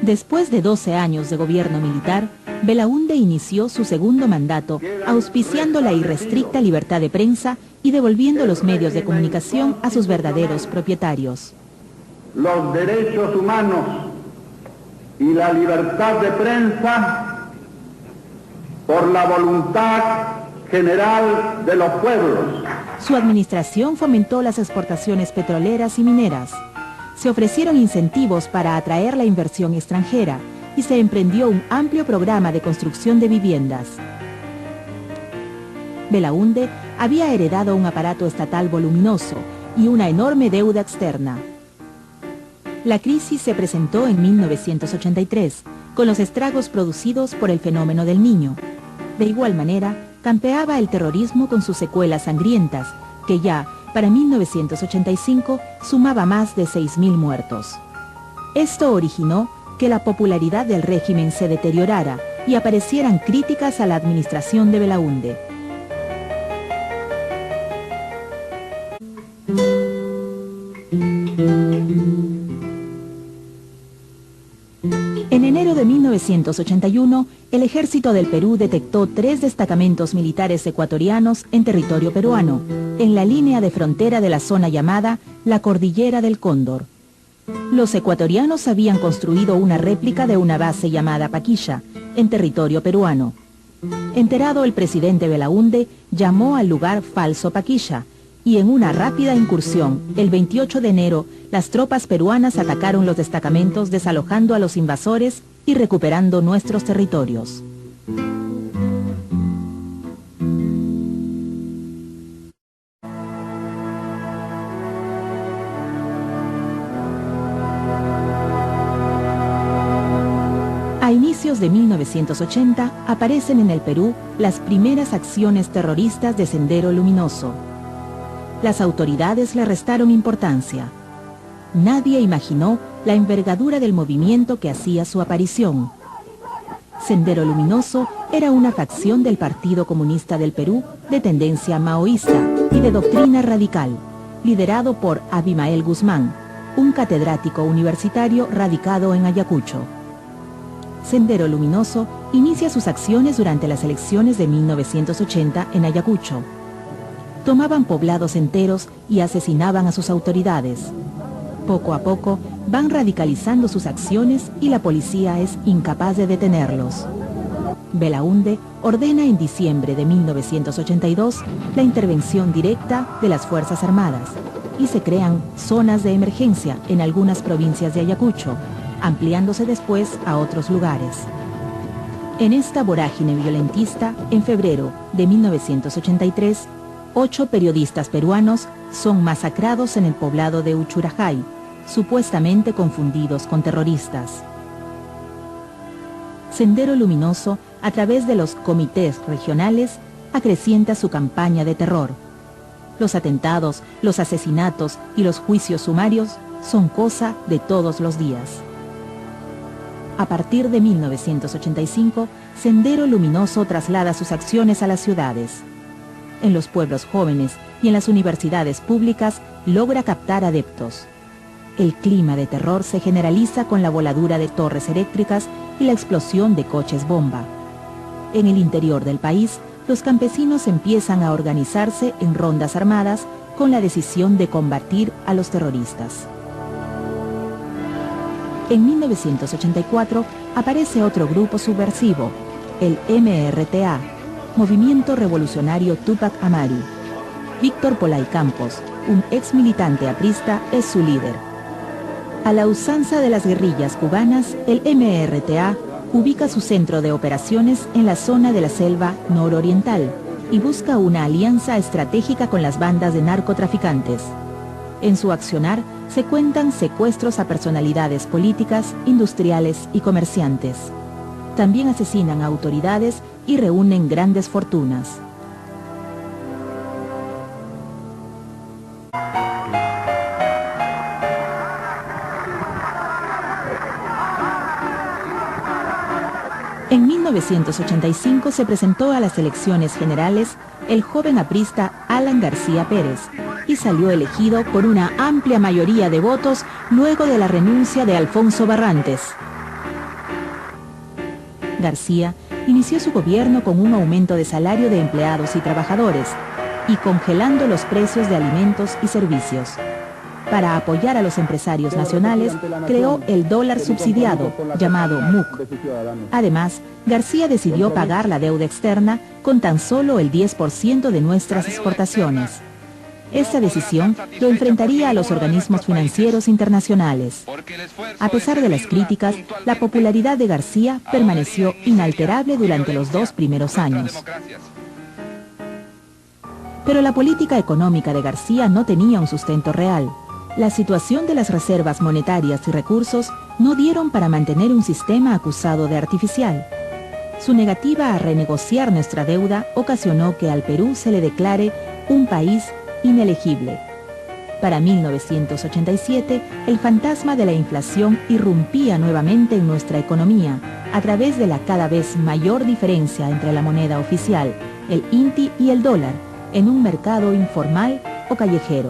Después de 12 años de gobierno militar, Belaúnde inició su segundo mandato, auspiciando la irrestricta libertad de prensa y devolviendo los medios de comunicación a sus verdaderos propietarios. Los derechos humanos y la libertad de prensa por la voluntad general de los pueblos. Su administración fomentó las exportaciones petroleras y mineras. Se ofrecieron incentivos para atraer la inversión extranjera y se emprendió un amplio programa de construcción de viviendas. Belaúnde había heredado un aparato estatal voluminoso y una enorme deuda externa. La crisis se presentó en 1983, con los estragos producidos por el fenómeno del Niño. De igual manera, campeaba el terrorismo con sus secuelas sangrientas, que ya, para 1985, sumaba más de 6.000 muertos. Esto originó que la popularidad del régimen se deteriorara y aparecieran críticas a la administración de Belaúnde. En enero de 1981, el Ejército del Perú detectó 3 destacamentos militares ecuatorianos en territorio peruano, en la línea de frontera de la zona llamada la Cordillera del Cóndor. Los ecuatorianos habían construido una réplica de una base llamada Paquilla, en territorio peruano. Enterado, el presidente Belaúnde llamó al lugar Falso Paquilla, y en una rápida incursión, el 28 de enero, las tropas peruanas atacaron los destacamentos desalojando a los invasores y recuperando nuestros territorios. A inicios de 1980 aparecen en el Perú las primeras acciones terroristas de Sendero Luminoso. Las autoridades le restaron importancia. Nadie imaginó la envergadura del movimiento que hacía su aparición. Sendero Luminoso era una facción del Partido Comunista del Perú de tendencia maoísta y de doctrina radical, liderado por Abimael Guzmán, un catedrático universitario radicado en Ayacucho. Sendero Luminoso inicia sus acciones durante las elecciones de 1980 en Ayacucho. Tomaban poblados enteros y asesinaban a sus autoridades. Poco a poco van radicalizando sus acciones y la policía es incapaz de detenerlos. Belaúnde ordena en diciembre de 1982 la intervención directa de las Fuerzas Armadas y se crean zonas de emergencia en algunas provincias de Ayacucho, ampliándose después a otros lugares. En esta vorágine violentista, en febrero de 1983, 8 periodistas peruanos son masacrados en el poblado de Uchurajay, supuestamente confundidos con terroristas. Sendero Luminoso, a través de los comités regionales, acrecienta su campaña de terror. Los atentados, los asesinatos y los juicios sumarios son cosa de todos los días. A partir de 1985, Sendero Luminoso traslada sus acciones a las ciudades. En los pueblos jóvenes y en las universidades públicas logra captar adeptos. El clima de terror se generaliza con la voladura de torres eléctricas y la explosión de coches bomba. En el interior del país, los campesinos empiezan a organizarse en rondas armadas con la decisión de combatir a los terroristas. En 1984 aparece otro grupo subversivo, el MRTA, Movimiento Revolucionario Túpac Amaru. Víctor Polay Campos, un ex militante aprista, es su líder. A la usanza de las guerrillas cubanas, el MRTA ubica su centro de operaciones en la zona de la selva nororiental y busca una alianza estratégica con las bandas de narcotraficantes. En su accionar se cuentan secuestros a personalidades políticas, industriales y comerciantes. También asesinan a autoridades y reúnen grandes fortunas. En 1985 se presentó a las elecciones generales el joven aprista Alan García Pérez y salió elegido por una amplia mayoría de votos luego de la renuncia de Alfonso Barrantes. García inició su gobierno con un aumento de salario de empleados y trabajadores y congelando los precios de alimentos y servicios. Para apoyar a los empresarios nacionales, creó el dólar subsidiado, llamado MUC. Además, García decidió pagar la deuda externa con tan solo el 10% de nuestras exportaciones. Esta decisión lo enfrentaría a los organismos financieros internacionales. A pesar de las críticas, la popularidad de García permaneció inalterable durante los 2 primeros años. Pero la política económica de García no tenía un sustento real. La situación de las reservas monetarias y recursos no dieron para mantener un sistema acusado de artificial. Su negativa a renegociar nuestra deuda ocasionó que al Perú se le declare un país inelegible. Para 1987, el fantasma de la inflación irrumpía nuevamente en nuestra economía a través de la cada vez mayor diferencia entre la moneda oficial, el INTI y el dólar, en un mercado informal o callejero.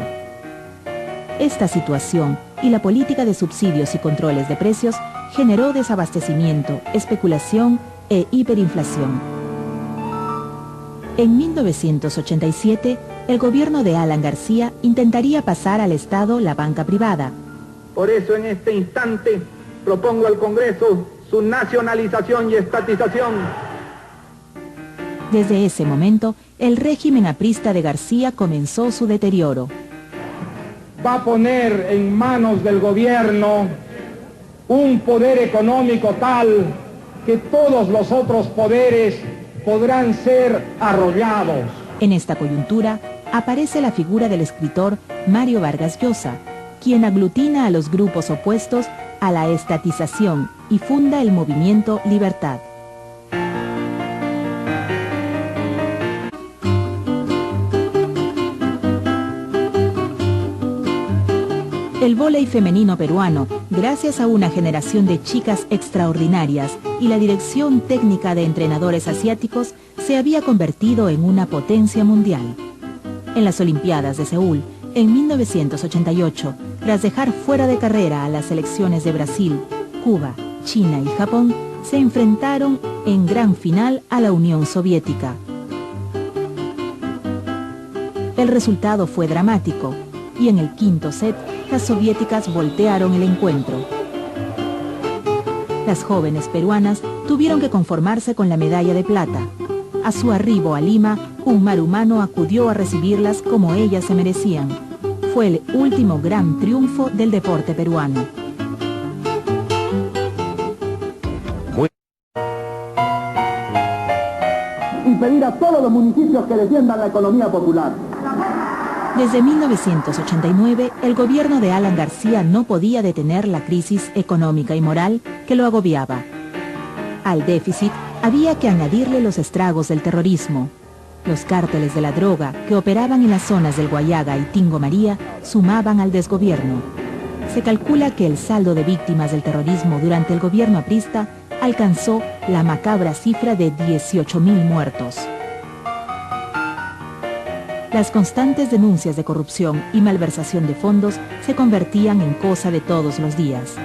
Esta situación y la política de subsidios y controles de precios generó desabastecimiento, especulación e hiperinflación. En 1987, el gobierno de Alan García intentaría pasar al Estado la banca privada. Por eso en este instante propongo al Congreso su nacionalización y estatización. Desde ese momento, el régimen aprista de García comenzó su deterioro. Va a poner en manos del gobierno un poder económico tal que todos los otros poderes podrán ser arrollados. En esta coyuntura aparece la figura del escritor Mario Vargas Llosa, quien aglutina a los grupos opuestos a la estatización y funda el movimiento Libertad. El vóley femenino peruano, gracias a una generación de chicas extraordinarias y la dirección técnica de entrenadores asiáticos, se había convertido en una potencia mundial. En las Olimpiadas de Seúl, en 1988, tras dejar fuera de carrera a las selecciones de Brasil, Cuba, China y Japón, se enfrentaron en gran final a la Unión Soviética. El resultado fue dramático y en el quinto set, las soviéticas voltearon el encuentro. Las jóvenes peruanas tuvieron que conformarse con la medalla de plata. A su arribo a Lima, un mar humano acudió a recibirlas como ellas se merecían. Fue el último gran triunfo del deporte peruano. Y pedir a todos los municipios que defiendan la economía popular. Desde 1989, el gobierno de Alan García no podía detener la crisis económica y moral que lo agobiaba. Al déficit había que añadirle los estragos del terrorismo. Los cárteles de la droga que operaban en las zonas del Guayaga y Tingo María sumaban al desgobierno. Se calcula que el saldo de víctimas del terrorismo durante el gobierno aprista alcanzó la macabra cifra de 18.000 muertos. Las constantes denuncias de corrupción y malversación de fondos se convertían en cosa de todos los días.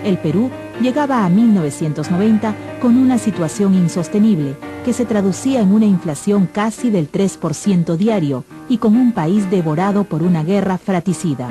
El Perú llegaba a 1990 con una situación insostenible que se traducía en una inflación casi del 3% diario y con un país devorado por una guerra fratricida.